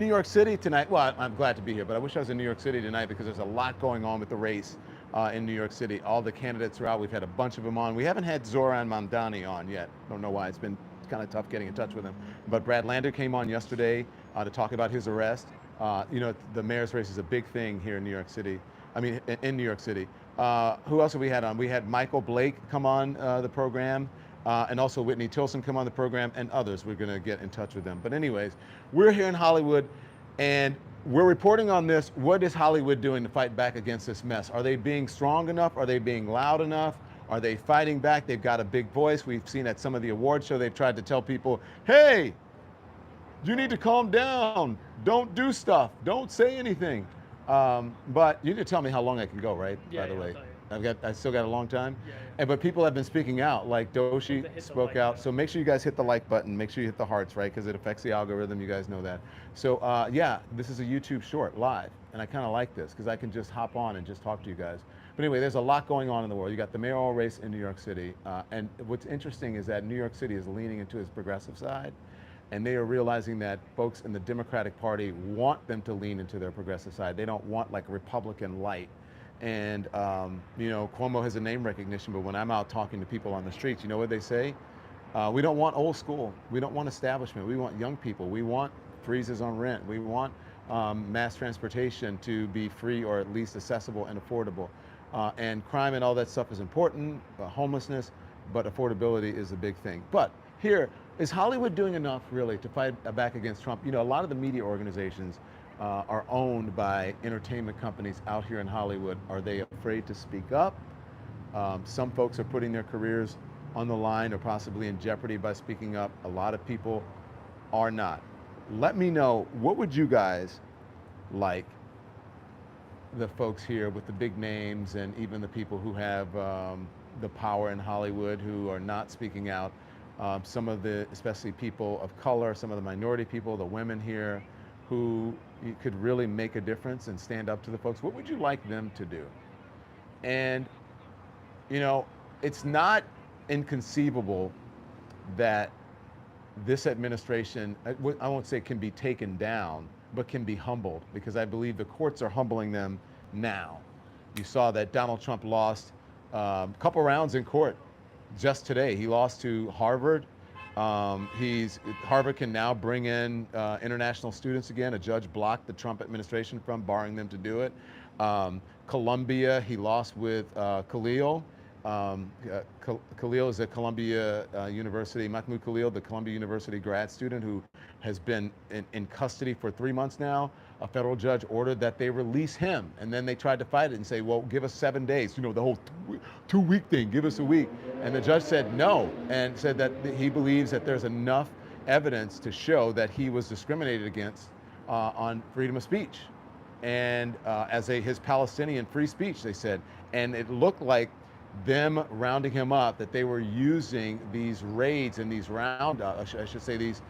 New York City tonight. Well, I'm glad to be here, but I wish I was in New York City tonight because there's a lot going on with the race in New York City. All the candidates are out. We've had a bunch of them on. We haven't had Zoran Mamdani on yet. Don't know why. It's been kind of tough getting in touch with him. But Brad Lander came on yesterday to talk about his arrest. The mayor's race is a big thing here in New York City. I mean, in New York City. Who else have we had on? We had Michael Blake come on the program. And also Whitney Tilson come on the program, and others. We're going to get in touch with them. But anyways, we're here in Hollywood, and we're reporting on this. What is Hollywood doing to fight back against this mess? Are they being strong enough? Are they being loud enough? Are they fighting back? They've got a big voice. We've seen at some of the award show, they've tried to tell people, hey, you need to calm down. Don't do stuff. Don't say anything. But you need to tell me how long I can go, right? Yeah, By the yeah, way, I'll tell you. I still got a long time. Yeah, yeah. But people have been speaking out, like Doshi Hit the spoke like out. button. So make sure you guys hit the like button. Make sure you hit the hearts, right? Because it affects the algorithm. You guys know that. So yeah, this is a YouTube short live, and I kind of like this because I can just hop on and just talk to you guys. But anyway, there's a lot going on in the world. You got the mayoral race in New York City, and what's interesting is that New York City is leaning into its progressive side. And they are realizing that folks in the Democratic Party want them to lean into their progressive side. They don't want like Republican light. And, Cuomo has a name recognition, but when I'm out talking to people on the streets, you know what they say? We don't want old school. We don't want establishment. We want young people. We want freezes on rent. We want mass transportation to be free or at least accessible and affordable. And crime and all that stuff is important, homelessness, but affordability is a big thing. But here, is Hollywood doing enough really to fight back against Trump? You know, a lot of the media organizations are owned by entertainment companies out here in Hollywood. Are they afraid to speak up? Some folks are putting their careers on the line or possibly in jeopardy by speaking up. A lot of people are not. Let me know, what would you guys like the folks here with the big names and even the people who have the power in Hollywood who are not speaking out? Some of the, especially people of color, some of the minority people, the women here, who could really make a difference and stand up to the folks. What would you like them to do? And, it's not inconceivable that this administration, I won't say can be taken down, but can be humbled, because I believe the courts are humbling them now. You saw that Donald Trump lost a couple rounds in court just today. He lost to Harvard. Harvard can now bring in international students again. A judge blocked the Trump administration from barring them to do it. Columbia, he lost with Khalil. Khalil is at Columbia University. Mahmoud Khalil, the Columbia University grad student who has been in custody for 3 months now. A federal judge ordered that they release him, and then they tried to fight it and say, well, give us 7 days. The whole two-week thing, give us a week. And the judge said no, and said that he believes that there's enough evidence to show that he was discriminated against on freedom of speech. And his Palestinian free speech, they said. And it looked like them rounding him up, that they were using these raids and these roundups, I should say these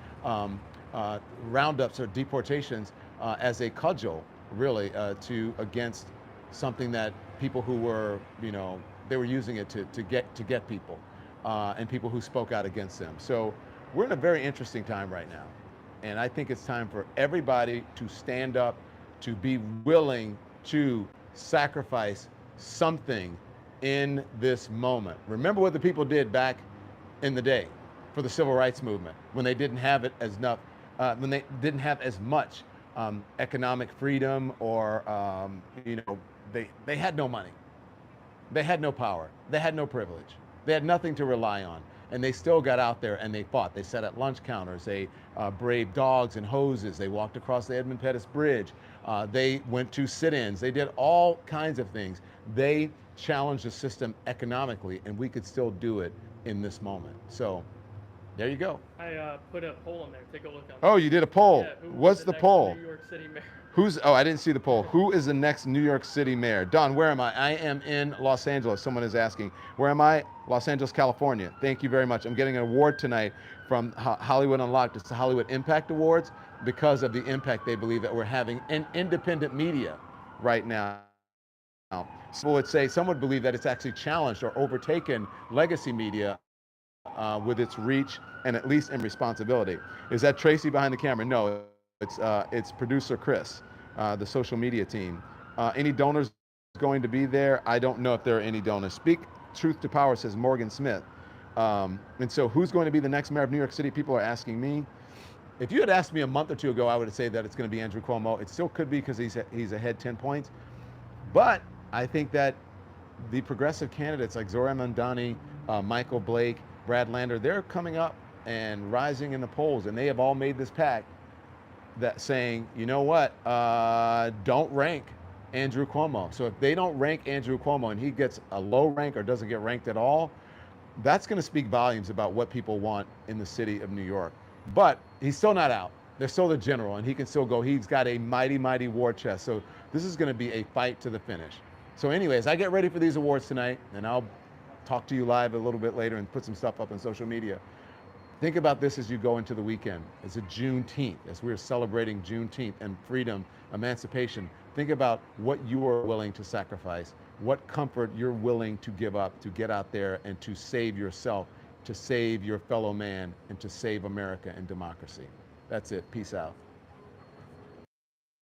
roundups or deportations as a cudgel, really, against something that people who were, they were using it to get people and people who spoke out against them. So we're in a very interesting time right now. And I think it's time for everybody to stand up, to be willing to sacrifice something in this moment. Remember what the people did back in the day for the civil rights movement, when they didn't have it as enough, when they didn't have as much economic freedom, or they had no money, they had no power, they had no privilege, they had nothing to rely on, and they still got out there and they fought. They sat at lunch counters, they braved dogs and hoses, they walked across the Edmund Pettus Bridge, they went to sit-ins, they did all kinds of things. They challenged the system economically, and we could still do it in this moment. So there you go. I put a poll in there. Take a look on. Oh, you did a poll. Yeah, What's the poll? New York City mayor. I didn't see the poll. Who is the next New York City mayor? Don, where am I? I am in Los Angeles. Someone is asking. Where am I? Los Angeles, California. Thank you very much. I'm getting an award tonight from Hollywood Unlocked. It's the Hollywood Impact Awards, because of the impact they believe that we're having in independent media right now. Some would believe that it's actually challenged or overtaken legacy media with its reach and at least in responsibility. Is that Tracy behind the camera? No. it's producer Chris, the social media team. Any donors going to be there? I don't know if there are any donors. Speak truth to power, says Morgan Smith. And so who's going to be the next mayor of New York City? People are asking me. If you had asked me a month or two ago, I would have said that it's going to be Andrew Cuomo. It still could be because he's ahead 10 points. But I think that the progressive candidates like Zohran Mamdani, Michael Blake, Brad Lander, they're coming up and rising in the polls, and they have all made this pact that saying, you know what, don't rank Andrew Cuomo. So if they don't rank Andrew Cuomo and he gets a low rank or doesn't get ranked at all, that's going to speak volumes about what people want in the city of New York. But he's still not out. They're still the general, and he can still go. He's got a mighty, mighty war chest. So this is going to be a fight to the finish. So anyways, I get ready for these awards tonight, and I'll talk to you live a little bit later and put some stuff up on social media. Think about this as you go into the weekend. It's a Juneteenth, as we're celebrating Juneteenth and freedom, emancipation. Think about what you are willing to sacrifice, what comfort you're willing to give up to get out there and to save yourself, to save your fellow man, and to save America and democracy. That's it. Peace out.